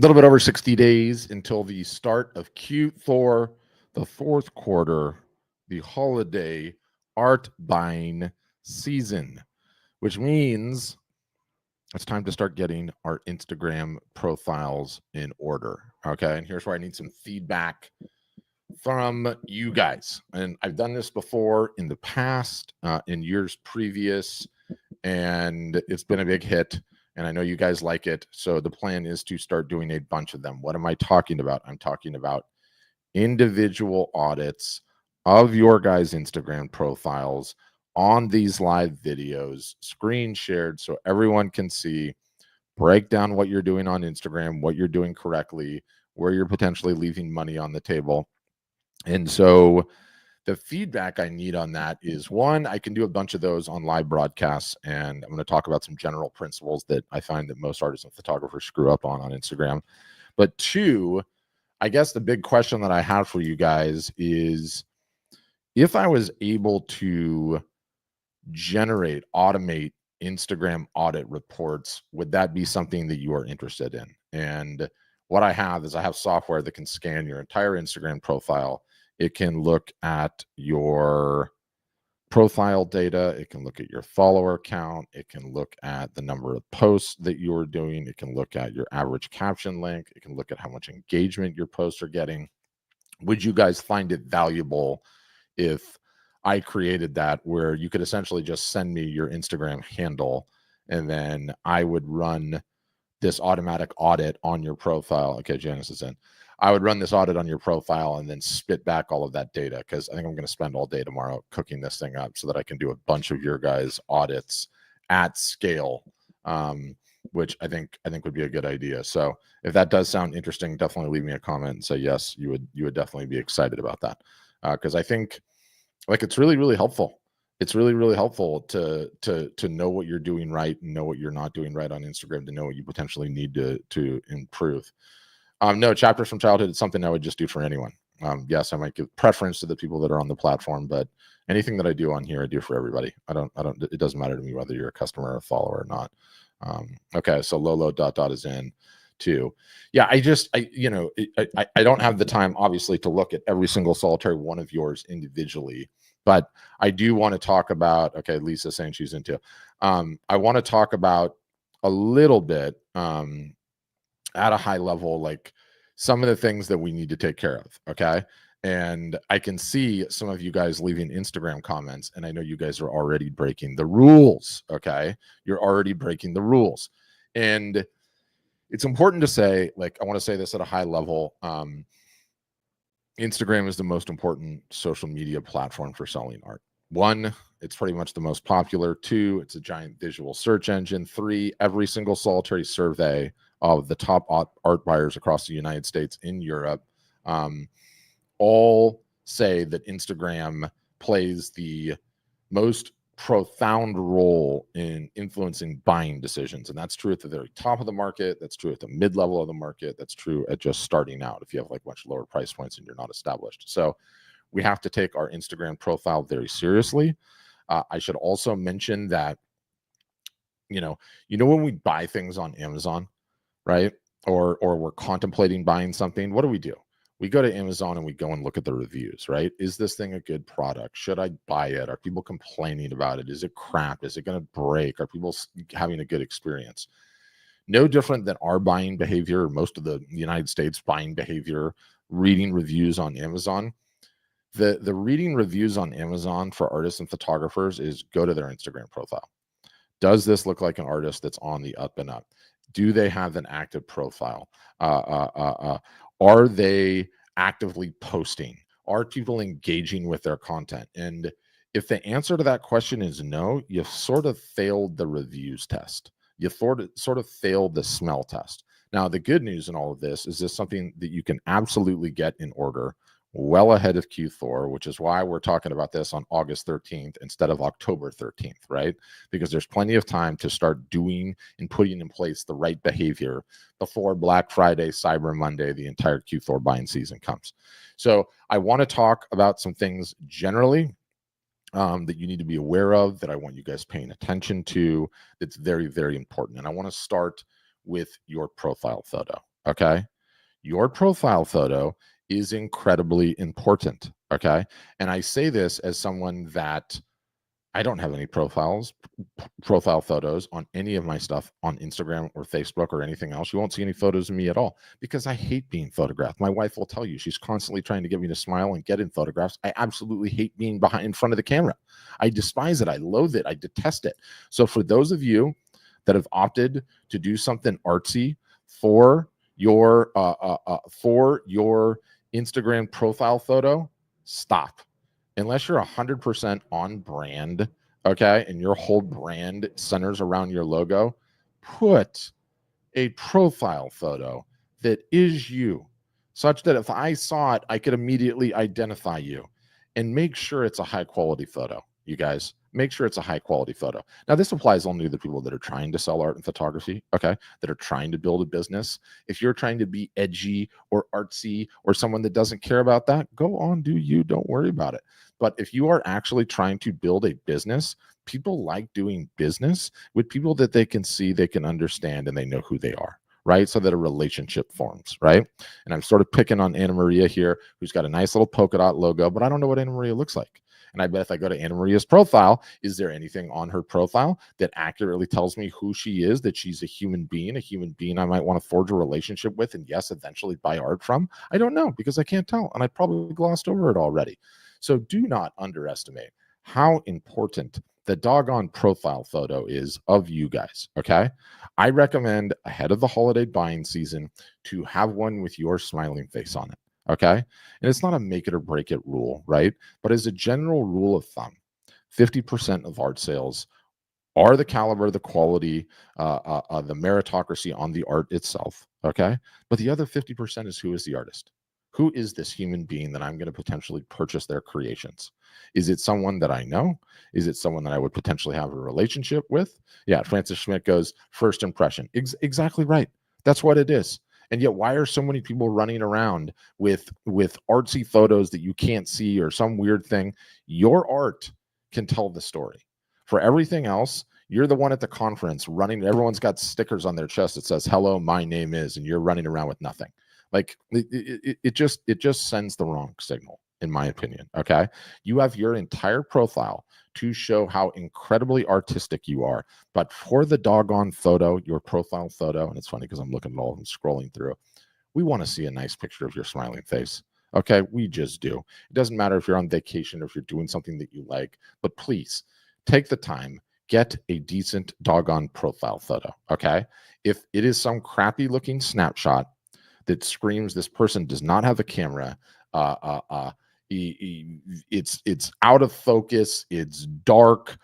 little bit over 60 days until the start of Q4, the fourth quarter, the holiday art buying season, which means it's time to start getting our Instagram profiles in order. Okay. And here's where I need some feedback from you guys. And I've done this before in the past, in years previous, and it's been a big hit. And I know you guys like it. So the plan is to start doing a bunch of them. What am I talking about? I'm talking about individual audits of your guys' Instagram profiles on these live videos, screen shared so everyone can see, break down what you're doing on Instagram, what you're doing correctly, where you're potentially leaving money on the table. And so the feedback I need on that is, one, I can do a bunch of those on live broadcasts, and I'm going to talk about some general principles that I find that most artists and photographers screw up on Instagram. But two, I guess the big question that I have for you guys is, if I was able to automate Instagram audit reports, would that be something that you are interested in? And what I have is I have software that can scan your entire Instagram profile. It can look at your profile data. It can look at your follower count. It can look at the number of posts that you're doing. It can look at your average caption length. It can look at how much engagement your posts are getting. Would you guys find it valuable if I created that, where you could essentially just send me your Instagram handle and then I would run this automatic audit on your profile? Okay, Janice is in. I would run this audit on your profile and then spit back all of that data, because I think I'm going to spend all day tomorrow cooking this thing up so that I can do a bunch of your guys' audits at scale, which I think would be a good idea. So if that does sound interesting, definitely leave me a comment and say yes, you would definitely be excited about that, because I think, like, it's really helpful. It's really helpful to know what you're doing right and know what you're not doing right on Instagram, to know what you potentially need to improve. No, chapters from childhood, it's something I would just do for anyone. Yes, I might give preference to the people that are on the platform, but anything that I do on here, I do for everybody. It doesn't matter to me whether you're a customer or a follower or not. Okay, so Lolo ... is in too. Yeah, I don't have the time, obviously, to look at every single solitary one of yours individually, but I do want to talk about, okay, Lisa saying she's into, I want to talk about a little bit, at a high level, like some of the things that we need to take care of. Okay. And I can see some of you guys leaving Instagram comments, and I know you guys are already breaking the rules. Okay. You're already breaking the rules. And it's important to say, like, I want to say this at a high level. Instagram is the most important social media platform for selling art. One, it's pretty much the most popular. Two, it's a giant visual search engine. Three, every single solitary survey of the top art buyers across the United States, in Europe, all say that Instagram plays the most profound role in influencing buying decisions. And that's true at the very top of the market. That's true at the mid level of the market. That's true at just starting out, if you have like much lower price points and you're not established. So we have to take our Instagram profile very seriously. I should also mention that, when we buy things on Amazon, right? Or we're contemplating buying something, what do? We go to Amazon and we go and look at the reviews, right? Is this thing a good product? Should I buy it? Are people complaining about it? Is it crap? Is it going to break? Are people having a good experience? No different than our buying behavior, most of the United States buying behavior, reading reviews on Amazon. The reading reviews on Amazon for artists and photographers is, go to their Instagram profile. Does this look like an artist that's on the up and up? Do they have an active profile? Are they actively posting? Are people engaging with their content? And if the answer to that question is no, you've sort of failed the reviews test. You sort of failed the smell test. Now, the good news in all of this is something that you can absolutely get in order well ahead of Q4, which is why we're talking about this on August 13th instead of October 13th, right? Because there's plenty of time to start doing and putting in place the right behavior before Black Friday, Cyber Monday, the entire Q4 buying season comes. So I want to talk about some things generally that you need to be aware of, that I want you guys paying attention to, that's very important. And I want to start with your profile photo. okay? Your profile photo is incredibly important, okay? And I say this as someone that I don't have any profile photos on any of my stuff on Instagram or Facebook or anything else. You won't see any photos of me at all because I hate being photographed. My wife will tell you, she's constantly trying to get me to smile and get in photographs. I absolutely hate being in front of the camera. I despise it. I loathe it. I detest it. So for those of you that have opted to do something artsy for your Instagram profile photo, stop. Unless you're 100% on brand, okay, and your whole brand centers around your logo, put a profile photo that is you, such that if I saw it, I could immediately identify you. And make sure it's a high quality photo, you guys. Make sure it's a high quality photo. Now, this applies only to the people that are trying to sell art and photography, okay, that are trying to build a business. If you're trying to be edgy or artsy or someone that doesn't care about that, go on, do you. Don't worry about it. But if you are actually trying to build a business, people like doing business with people that they can see, they can understand, and they know who they are, right? So that a relationship forms, right? And I'm sort of picking on Anna Maria here, who's got a nice little polka dot logo, but I don't know what Anna Maria looks like. And I bet if I go to Anna Maria's profile, is there anything on her profile that accurately tells me who she is, that she's a human being I might want to forge a relationship with and, yes, eventually buy art from? I don't know because I can't tell. And I probably glossed over it already. So do not underestimate how important the doggone profile photo is of you guys, okay? I recommend ahead of the holiday buying season to have one with your smiling face on it, okay? And it's not a make it or break it rule, right? But as a general rule of thumb, 50% of art sales are the caliber, the quality, the meritocracy on the art itself, okay? But the other 50% is who is the artist? Who is this human being that I'm going to potentially purchase their creations? Is it someone that I know? Is it someone that I would potentially have a relationship with? Yeah, Francis Schmidt goes, first impression. Exactly right. That's what it is. And yet, why are so many people running around with artsy photos that you can't see or some weird thing? Your art can tell the story. For everything else, you're the one at the conference running. Everyone's got stickers on their chest that says, hello, my name is, and you're running around with nothing. Like it just sends the wrong signal, in my opinion. Okay. You have your entire profile to show how incredibly artistic you are. But for the doggone photo, your profile photo, and it's funny because I'm looking at all of them scrolling through, we want to see a nice picture of your smiling face. Okay. We just do. It doesn't matter if you're on vacation or if you're doing something that you like, but please take the time, get a decent doggone profile photo. Okay. If it is some crappy looking snapshot that screams this person does not have a camera, it's out of focus, it's dark,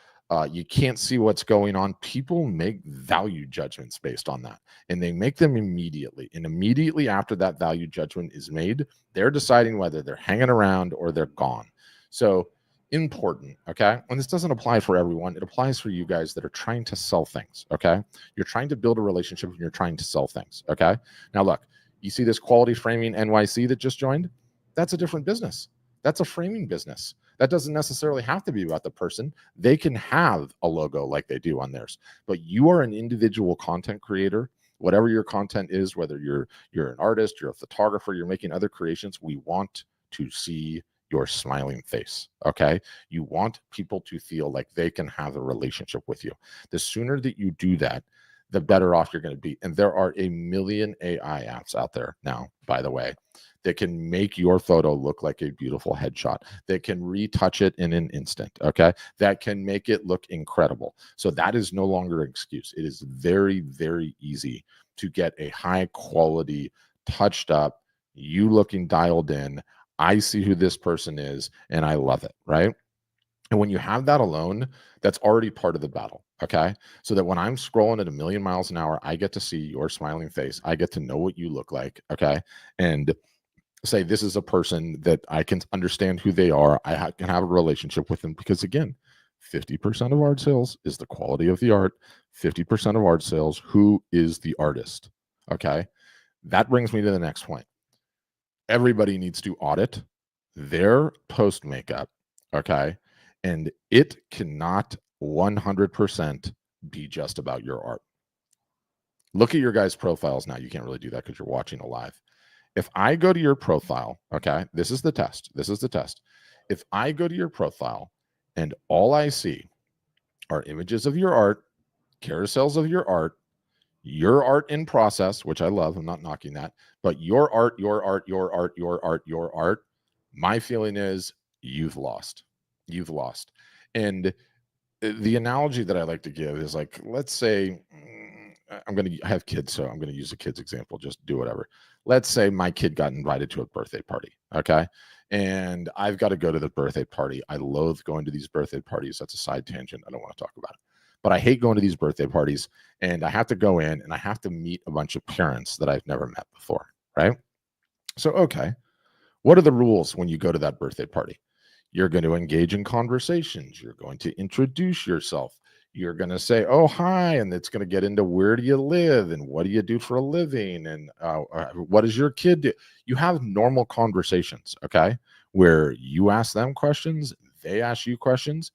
you can't see what's going on. People make value judgments based on that, and they make them immediately. And immediately after that value judgment is made, they're deciding whether they're hanging around or they're gone. So important, okay? And this doesn't apply for everyone. It applies for you guys that are trying to sell things, okay? You're trying to build a relationship and you're trying to sell things, okay? Now look, you see this Quality Framing NYC that just joined? That's a different business. That's a framing business. That doesn't necessarily have to be about the person. They can have a logo like they do on theirs, but you are an individual content creator. Whatever your content is, whether you're an artist, you're a photographer, you're making other creations, we want to see your smiling face. Okay. You want people to feel like they can have a relationship with you. The sooner that you do that, the better off you're going to be. And there are a million AI apps out there now, by the way, that can make your photo look like a beautiful headshot, that can retouch it in an instant. Okay. That can make it look incredible. So that is no longer an excuse. It is very, very easy to get a high quality, touched up, you looking dialed in. I see who this person is and I love it. Right. And when you have that alone, that's already part of the battle. Okay. So that when I'm scrolling at 1,000,000 miles an hour, I get to see your smiling face. I get to know what you look like. Okay. And say, this is a person that I can understand who they are. I can have a relationship with them because, again, 50% of art sales is the quality of the art. 50% of art sales, who is the artist? Okay. That brings me to the next point. Everybody needs to audit their post makeup. Okay. And it cannot 100% be just about your art. Look at your guys' profiles now. You can't really do that because you're watching a live. If I go to your profile, okay, this is the test. This is the test. If I go to your profile and all I see are images of your art, carousels of your art in process, which I love, I'm not knocking that, but your art, my feeling is you've lost. You've lost. And the analogy that I like to give is like, let's say I'm going to have kids, so I'm going to use a kid's example. Just do whatever. Let's say my kid got invited to a birthday party. Okay. And I've got to go to the birthday party. I loathe going to these birthday parties. That's a side tangent. I don't want to talk about it. But I hate going to these birthday parties. And I have to go in and I have to meet a bunch of parents that I've never met before. Right. So, okay. What are the rules when you go to that birthday party? You're going to engage in conversations. You're going to introduce yourself. You're going to say, oh, hi. And it's going to get into where do you live and what do you do for a living? And what does your kid do? You have normal conversations, okay, where you ask them questions, they ask you questions.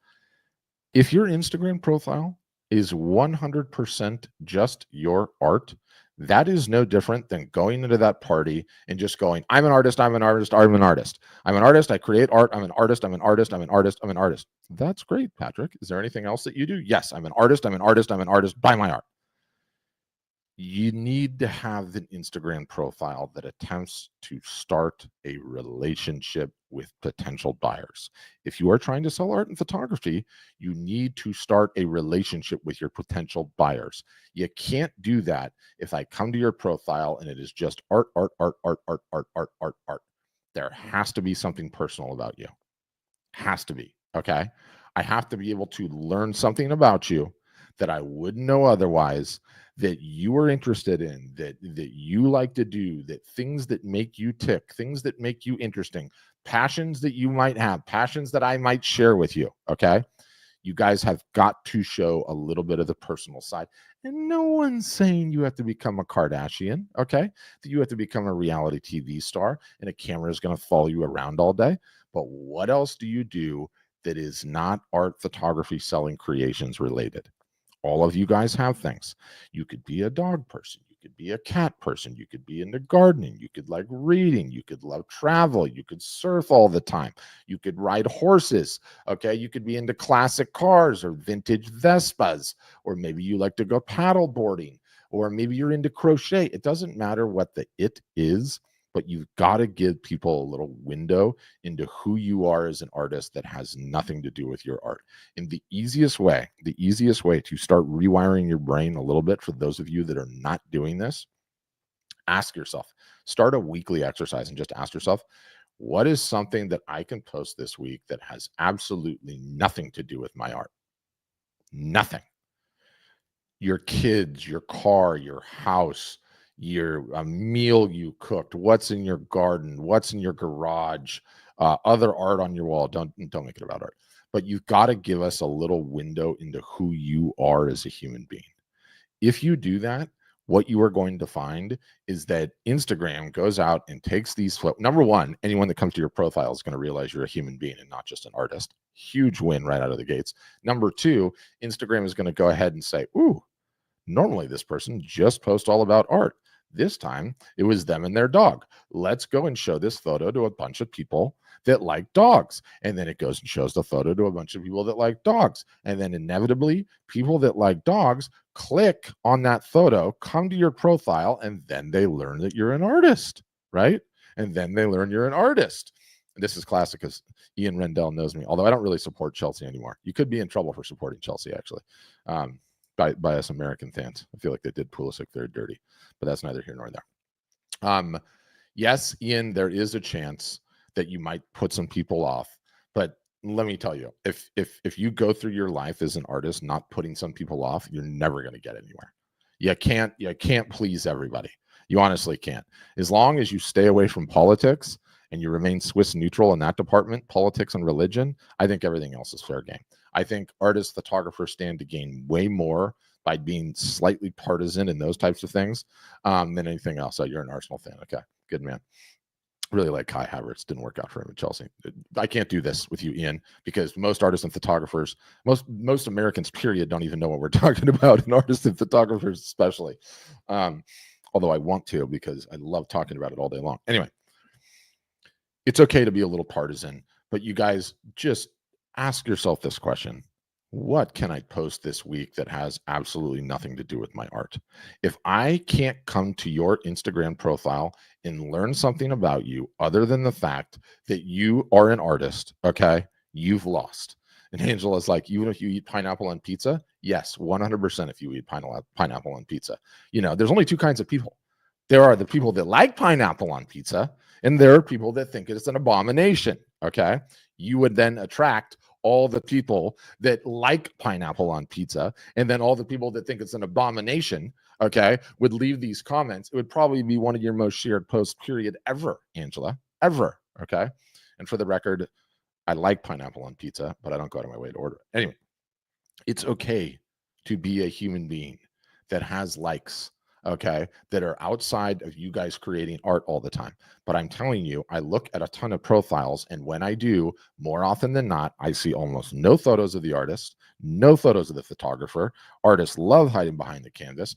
If your Instagram profile is 100% just your art, that is no different than going into that party and just going, I'm an artist, I'm an artist, I'm an artist. I'm an artist, I create art, I'm an artist, I'm an artist, I'm an artist, I'm an artist. That's great, Patrick. Is there anything else that you do? Yes, I'm an artist, I'm an artist, I'm an artist, buy my art. You need to have an Instagram profile that attempts to start a relationship with potential buyers. If you are trying to sell art and photography, you need to start a relationship with your potential buyers. You can't do that if I come to your profile and it is just art, art, art, art, art, art, art, art, art. There has to be something personal about you. Has to be. Okay. I have to be able to learn something about you that I wouldn't know otherwise, that you are interested in, that you like to do, that things that make you tick, things that make you interesting, passions that you might have, passions that I might share with you. Okay. You guys have got to show a little bit of the personal side. And no one's saying you have to become a Kardashian, okay? That you have to become a reality TV star and a camera is going to follow you around all day. But what else do you do that is not art, photography, selling creations related? All of you guys have things. You could be a dog person. You could be a cat person. You could be into gardening. You could like reading. You could love travel. You could surf all the time. You could ride horses. Okay. You could be into classic cars or vintage Vespas, or maybe you like to go paddle boarding, or maybe you're into crochet. It doesn't matter what the it is, but you've got to give people a little window into who you are as an artist that has nothing to do with your art. And the easiest way to start rewiring your brain a little bit, for those of you that are not doing this, ask yourself, start a weekly exercise and just ask yourself, what is something that I can post this week that has absolutely nothing to do with my art? Nothing. Your kids, your car, your house, your a meal you cooked, what's in your garden, what's in your garage, other art on your wall. Don't make it about art, but you've got to give us a little window into who you are as a human being. If you do that, what you are going to find is that Instagram goes out and takes these. Number one, anyone that comes to your profile is going to realize you're a human being and not just an artist. Huge win right out of the gates. Number two, Instagram is going to go ahead and say, ooh, normally this person just posts all about art. This time it was them and their dog. Let's go and show this photo to a bunch of people that like dogs. And then it goes and shows the photo to a bunch of people that like dogs. And then inevitably, people that like dogs click on that photo, come to your profile, and then they learn that you're an artist, right? And then they learn you're an artist. And this is classic because Ian Rendell knows me, although I don't really support Chelsea anymore. You could be in trouble for supporting Chelsea, actually. By us American fans. I feel like they did Pulisic very dirty, but that's neither here nor there. Yes, Ian, there is a chance that you might put some people off, but let me tell you, if you go through your life as an artist not putting some people off, you're never going to get anywhere. You can't please everybody. You honestly can't. As long as you stay away from politics and you remain Swiss neutral in that department, politics and religion, I think everything else is fair game. I think artists, photographers stand to gain way more by being slightly partisan in those types of things than anything else. Oh, you're an Arsenal fan. Okay, good man. Really like Kai Havertz. Didn't work out for him at Chelsea. I can't do this with you, Ian, because most artists and photographers, most Americans, period, don't even know what we're talking about, and artists and photographers especially. Although I want to, because I love talking about it all day long. Anyway, it's okay to be a little partisan, but you guys just ask yourself this question. What can I post this week that has absolutely nothing to do with my art? If I can't come to your Instagram profile and learn something about you other than the fact that you are an artist, okay, you've lost. And Angela's like, even if you eat pineapple on pizza, yes, 100% if you eat pineapple on pizza. You know, there's only two kinds of people. There are the people that like pineapple on pizza, and there are people that think it's an abomination, okay? You would then attract all the people that like pineapple on pizza, and then all the people that think it's an abomination, okay, would leave these comments. It would probably be one of your most shared posts, period, ever, Angela, ever, okay? And for the record, I like pineapple on pizza, but I don't go out of my way to order it. Anyway, it's okay to be a human being that has likes, okay, that are outside of you guys creating art all the time. But I'm telling you, I look at a ton of profiles, and when I do, more often than not, I see almost no photos of the artist, no photos of the photographer. Artists love hiding behind the canvas.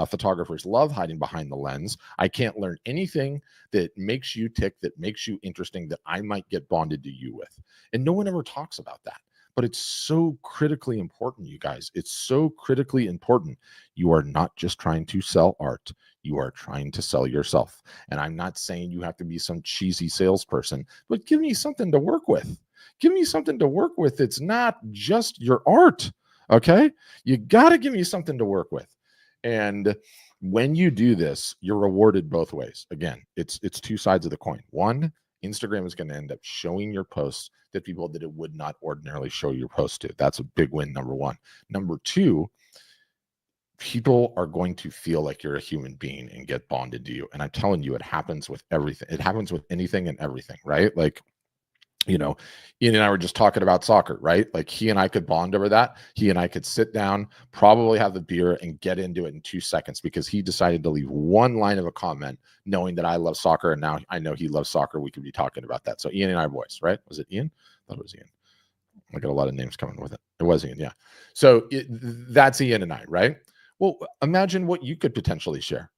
Photographers love hiding behind the lens. I can't learn anything that makes you tick, that makes you interesting, that I might get bonded to you with. And no one ever talks about that. But it's so critically important, you guys. It's so critically important. You are not just trying to sell art. You are trying to sell yourself. And I'm not saying you have to be some cheesy salesperson, but give me something to work with. Give me something to work with. It's not just your art. Okay. You got to give me something to work with. And when you do this, you're rewarded both ways. Again, it's two sides of the coin. One, Instagram is going to end up showing your posts to people that it would not ordinarily show your post to. That's a big win, number one. Number two, people are going to feel like you're a human being and get bonded to you. And I'm telling you, it happens with everything. It happens with anything and everything, right? Like, you know, Ian and I were just talking about soccer, right? Like he and I could bond over that. He and I could sit down, probably have the beer and get into it in 2 seconds because he decided to leave one line of a comment knowing that I love soccer. And now I know he loves soccer. We could be talking about that. So Ian and I are boys, right? Was it Ian? I thought it was Ian. I got a lot of names coming with it. It was Ian, yeah. So that's Ian and I, right? Well, imagine what you could potentially share.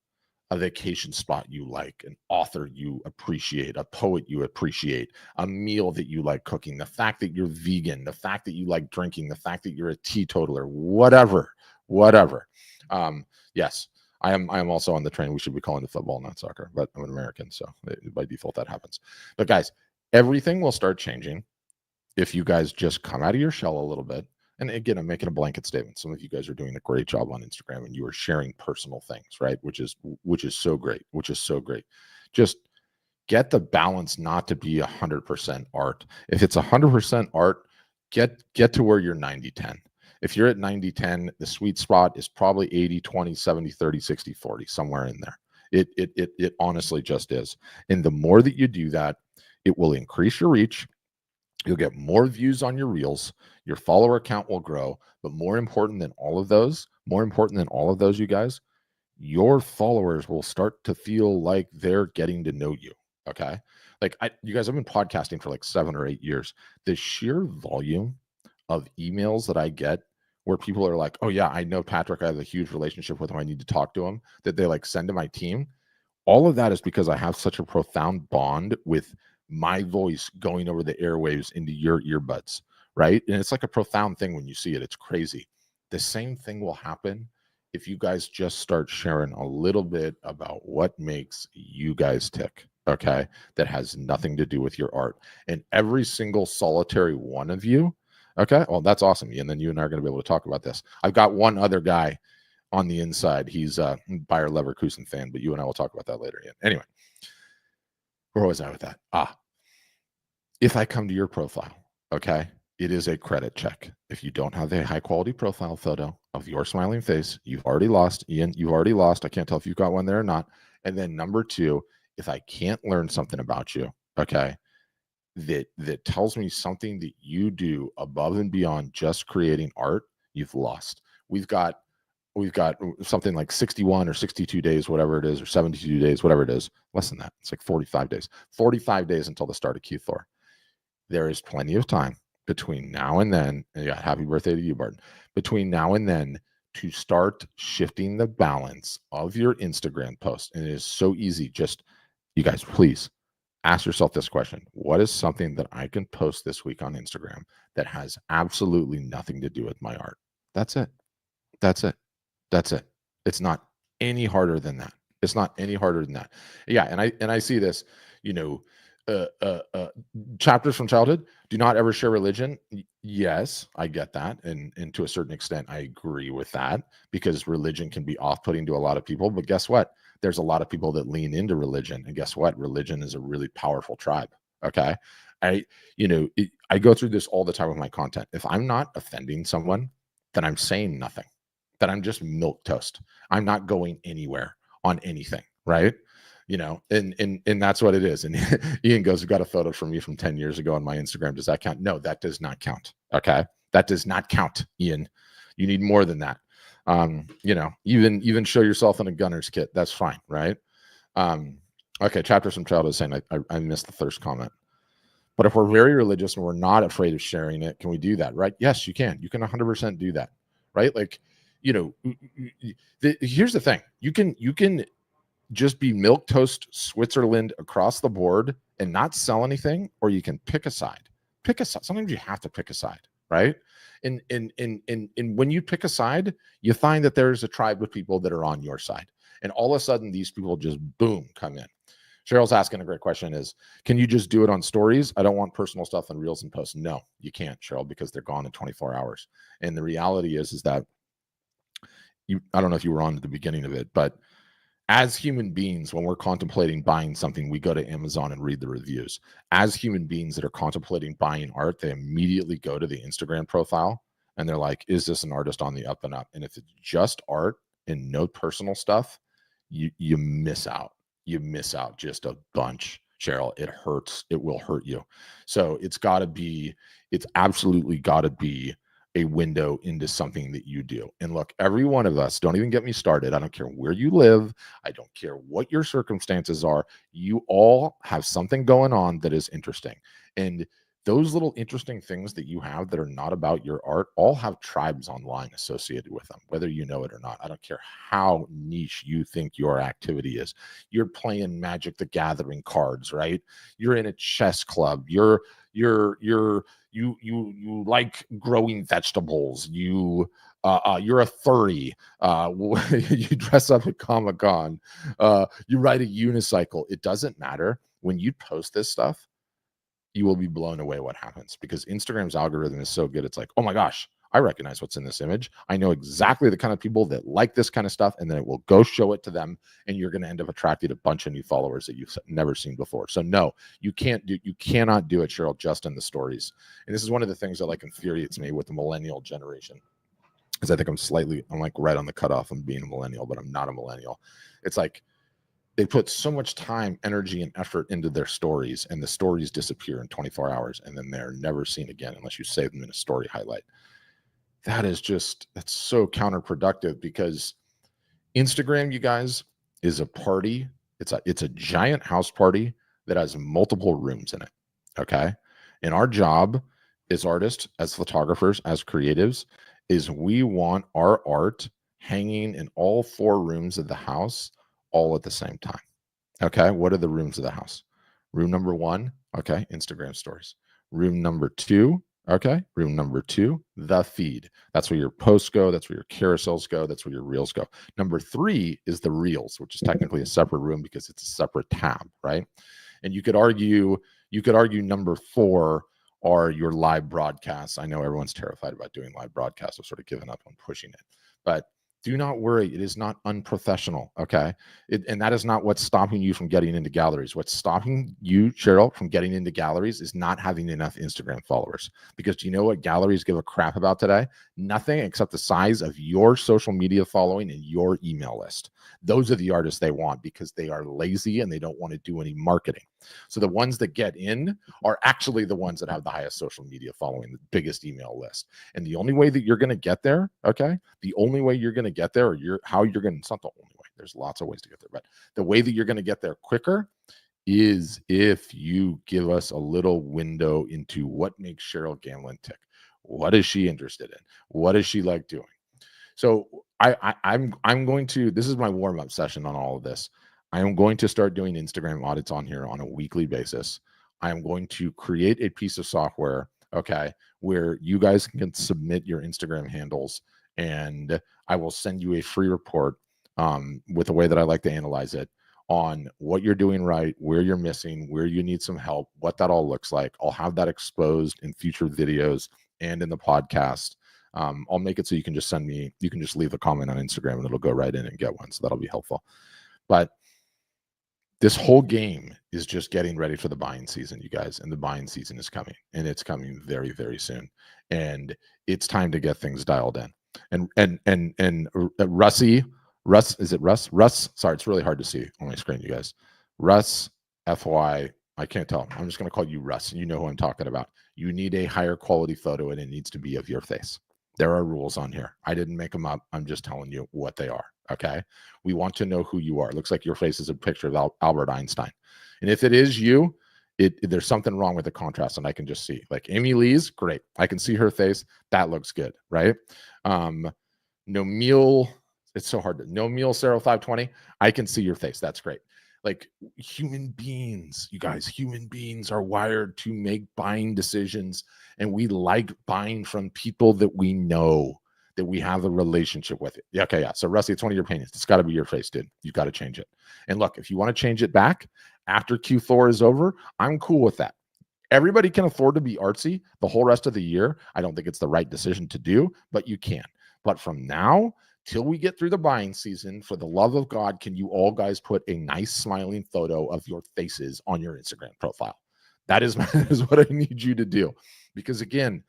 A vacation spot you like, an author you appreciate, a poet you appreciate, a meal that you like cooking, the fact that you're vegan, the fact that you like drinking, the fact that you're a teetotaler, whatever. Yes, I am also on the train. We should be calling it football, not soccer, but I'm an American, so by default that happens. But guys, everything will start changing if you guys just come out of your shell a little bit. And again, I'm making a blanket statement. Some of you guys are doing a great job on Instagram and you are sharing personal things, right? Which is so great, Just get the balance not to be 100% art. If it's 100% art, get to where you're 90-10. If you're at 90-10, the sweet spot is probably 80-20, 70-30, 60-40, somewhere in there. It honestly just is. And the more that you do that, it will increase your reach. You'll get more views on your reels. Your follower count will grow. But more important than all of those, you guys, your followers will start to feel like they're getting to know you. Okay. Like you guys have been podcasting for like 7 or 8 years. The sheer volume of emails that I get where people are like, oh yeah, I know Patrick. I have a huge relationship with him. I need to talk to him, that they like send to my team. All of that is because I have such a profound bond with my voice going over the airwaves into your earbuds, right? And it's like a profound thing when you see it. It's crazy. The same thing will happen if you guys just start sharing a little bit about what makes you guys tick, okay? That has nothing to do with your art. And every single solitary one of you, okay? Well, that's awesome. And then you and I are going to be able to talk about this. I've got one other guy on the inside. He's a Bayer Leverkusen fan, but you and I will talk about that later. Anyway, where was I with that? If I come to your profile, okay, it is a credit check. If you don't have a high quality profile photo of your smiling face, you've already lost. Ian, you've already lost. I can't tell if you've got one there or not. And then number two, if I can't learn something about you, okay, that tells me something that you do above and beyond just creating art, you've lost. We've got we've got something like 61 or 62 days, whatever it is, or 72 days, whatever it is. Less than that. It's like 45 days. 45 days until the start of Q4. There is plenty of time between now and then. And yeah, happy birthday to you, Barton. Between now and then to start shifting the balance of your Instagram post. And it is so easy. Just, you guys, please ask yourself this question. What is something that I can post this week on Instagram that has absolutely nothing to do with my art? That's it. That's it. That's it. It's not any harder than that. It's not any harder than that. Yeah, and I see this, you know, chapters from childhood. Do not ever share religion. Yes, I get that, and to a certain extent, I agree with that, because religion can be off-putting to a lot of people. But guess what? There's a lot of people that lean into religion, and guess what? Religion is a really powerful tribe. Okay, I go through this all the time with my content. If I'm not offending someone, then I'm saying nothing. That I'm just milk toast. I'm not going anywhere on anything, right? And that's what it is. And Ian goes, "We've got a photo from me from 10 years ago on my Instagram. Does that count?" No, that does not count. Okay. That does not count, Ian. You need more than that. Even show yourself in a gunner's kit. That's fine, right? Okay, chapters from childhood saying I missed the thirst comment. But if we're very religious and we're not afraid of sharing it, can we do that, right? Yes, you can. You can 100% do that, right? Like, here's the thing. You can just be milquetoast Switzerland across the board and not sell anything, or you can pick a side. Pick a side. Sometimes you have to pick a side, right? And when you pick a side, you find that there's a tribe of people that are on your side. And all of a sudden, these people just, boom, come in. Cheryl's asking a great question is, can you just do it on stories? I don't want personal stuff on reels and posts. No, you can't, Cheryl, because they're gone in 24 hours. And the reality is that I don't know if you were on at the beginning of it, but as human beings, when we're contemplating buying something, we go to Amazon and read the reviews. As human beings that are contemplating buying art, they immediately go to the Instagram profile and they're like, is this an artist on the up and up? And if it's just art and no personal stuff, you miss out. You miss out just a bunch, Cheryl. It hurts. It will hurt you. So it's absolutely got to be a window into something that you do. And look, every one of us, don't even get me started. I don't care where you live. I don't care what your circumstances are. You all have something going on that is interesting. And those little interesting things that you have that are not about your art all have tribes online associated with them, whether you know it or not. I don't care how niche you think your activity is. You're playing Magic the Gathering cards, right? You're in a chess club. You like growing vegetables. You're a furry. You dress up at Comic-Con. You ride a unicycle. It doesn't matter. When you post this stuff, you will be blown away what happens, because Instagram's algorithm is so good. It's like, oh my gosh, I recognize what's in this image. I know exactly the kind of people that like this kind of stuff, and then it will go show it to them, and you're going to end up attracting a bunch of new followers that you've never seen before. So no, you cannot do it, Cheryl, just in the stories. And this is one of the things that like infuriates me with the millennial generation, because I think I'm like right on the cutoff of being a millennial, but I'm not a millennial. It's like, they put so much time, energy, and effort into their stories, and the stories disappear in 24 hours, and then they're never seen again unless you save them in a story highlight. That's so counterproductive, because Instagram, you guys, is a party. It's a giant house party that has multiple rooms in it. Okay. And our job as artists, as photographers, as creatives, is we want our art hanging in all 4 rooms of the house all at the same time. Okay. What are the rooms of the house? Room number 1, okay, Instagram stories. Room number 2, okay, room number 2, the feed. That's where your posts go. That's where your carousels go. That's where your reels go. Number 3 is the reels, which is technically a separate room because it's a separate tab, right? And you could argue number 4 are your live broadcasts. I know everyone's terrified about doing live broadcasts. I've sort of given up on pushing it, but do not worry. It is not unprofessional. Okay. And that is not what's stopping you from getting into galleries. What's stopping you, Cheryl, from getting into galleries is not having enough Instagram followers. Because do you know what galleries give a crap about today? Nothing except the size of your social media following and your email list. Those are the artists they want, because they are lazy and they don't want to do any marketing. So the ones that get in are actually the ones that have the highest social media following, the biggest email list. And the only way that you're going to get there, okay, the only way you're going to get there, or how you're going to, it's not the only way. There's lots of ways to get there, but the way that you're going to get there quicker is if you give us a little window into what makes Cheryl Gamlin tick. What is she interested in? What does she like doing? So I'm going to, this is my warm-up session on all of this. I am going to start doing Instagram audits on here on a weekly basis. I am going to create a piece of software, okay, where you guys can submit your Instagram handles, and I will send you a free report with the way that I like to analyze it on what you're doing right, where you're missing, where you need some help, what that all looks like. I'll have that exposed in future videos and in the podcast. I'll make it so you can just leave a comment on Instagram and it'll go right in and get one. So that'll be helpful. But this whole game is just getting ready for the buying season, you guys. And the buying season is coming, and it's coming very, very soon. And it's time to get things dialed in. And Russ, is it Russ? Russ, sorry, it's really hard to see on my screen, you guys. Russ, FY, I can't tell. I'm just going to call you Russ. You know who I'm talking about. You need a higher quality photo, and it needs to be of your face. There are rules on here. I didn't make them up. I'm just telling you what they are. Okay. We want to know who you are. It looks like your face is a picture of Albert Einstein. And if it is you, there's something wrong with the contrast, and I can just see. Like Amy Lee's, great. I can see her face. That looks good, right? No meal. It's so hard to no meal, Sarah 520. I can see your face. That's great. Like human beings, you guys, human beings are wired to make buying decisions, and we like buying from people that we know, that we have a relationship with. Yeah, okay, yeah. So Rusty, it's one of your opinions. It's got to be your face, dude. You've got to change it. And look, if you want to change it back after Q4 is over, I'm cool with that. Everybody can afford to be artsy the whole rest of the year. I don't think it's the right decision to do, but you can. But from now till we get through the buying season, for the love of God, can you all guys put a nice smiling photo of your faces on your Instagram profile? That is what I need you to do. Because again,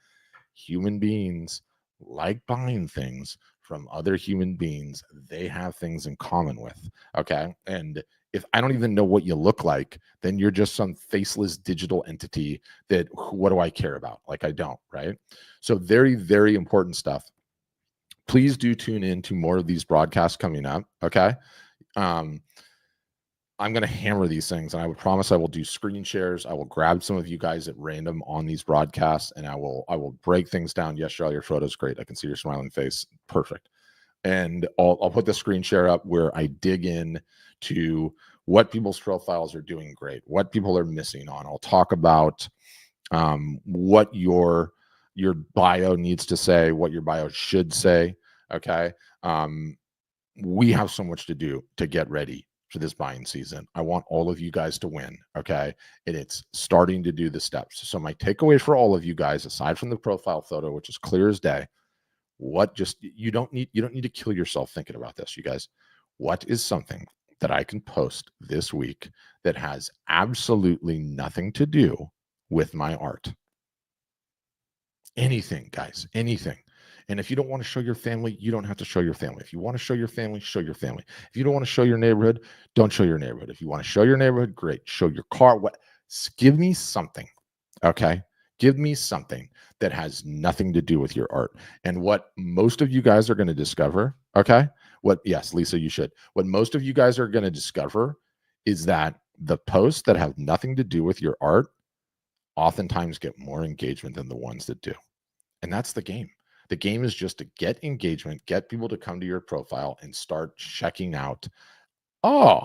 human beings like buying things from other human beings they have things in common with. Okay. And if I don't even know what you look like, then you're just some faceless digital entity that what do I care about? Like I don't, right? So very, very important stuff. Please do tune in to more of these broadcasts coming up. Okay. I'm going to hammer these things, and I would promise I will do screen shares. I will grab some of you guys at random on these broadcasts, and I will break things down. Yes, Cheryl, your photo's great. I can see your smiling face. Perfect. And I'll put the screen share up where I dig in to what people's profiles are doing great, what people are missing on. I'll talk about what your bio needs to say, what your bio should say. Okay. We have so much to do to get ready for this buying season. I want all of you guys to win. Okay. And it's starting to do the steps. So my takeaway for all of you guys, aside from the profile photo, which is clear as day, you don't need to kill yourself thinking about this, you guys. What is something that I can post this week that has absolutely nothing to do with my art? Anything, guys, anything. And if you don't want to show your family, you don't have to show your family. If you want to show your family, show your family. If you don't want to show your neighborhood, don't show your neighborhood. If you want to show your neighborhood, great. Show your car. Give me something. Okay. Give me something that has nothing to do with your art. And what most of you guys are going to discover, okay? Yes, Lisa, you should. What most of you guys are going to discover is that the posts that have nothing to do with your art oftentimes get more engagement than the ones that do. And that's the game. The game is just to get engagement, get people to come to your profile and start checking out, oh,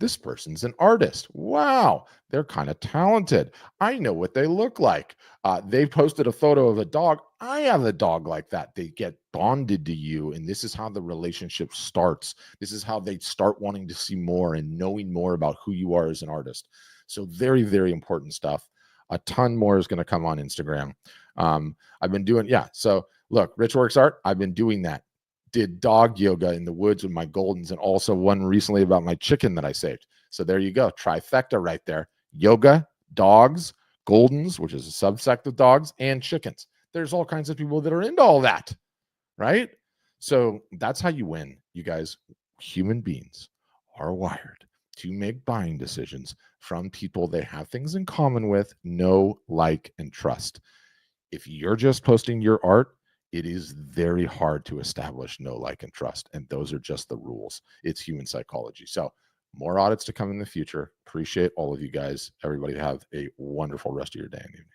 this person's an artist. Wow, they're kind of talented. I know what they look like. They posted a photo of a dog. I have a dog like that. They get bonded to you, and this is how the relationship starts. This is how they start wanting to see more and knowing more about who you are as an artist. So very, very important stuff. A ton more is going to come on Instagram. I've been doing, so look, Rich Works Art, I've been doing that. Did dog yoga in the woods with my Goldens, and also one recently about my chicken that I saved. So there you go. Trifecta right there. Yoga, dogs, Goldens, which is a subsect of dogs, and chickens. There's all kinds of people that are into all that, right? So that's how you win, you guys. Human beings are wired to make buying decisions from people they have things in common with, know, like, and trust. If you're just posting your art, it is very hard to establish know, like, and trust. And those are just the rules. It's human psychology. So more audits to come in the future. Appreciate all of you guys. Everybody have a wonderful rest of your day and evening.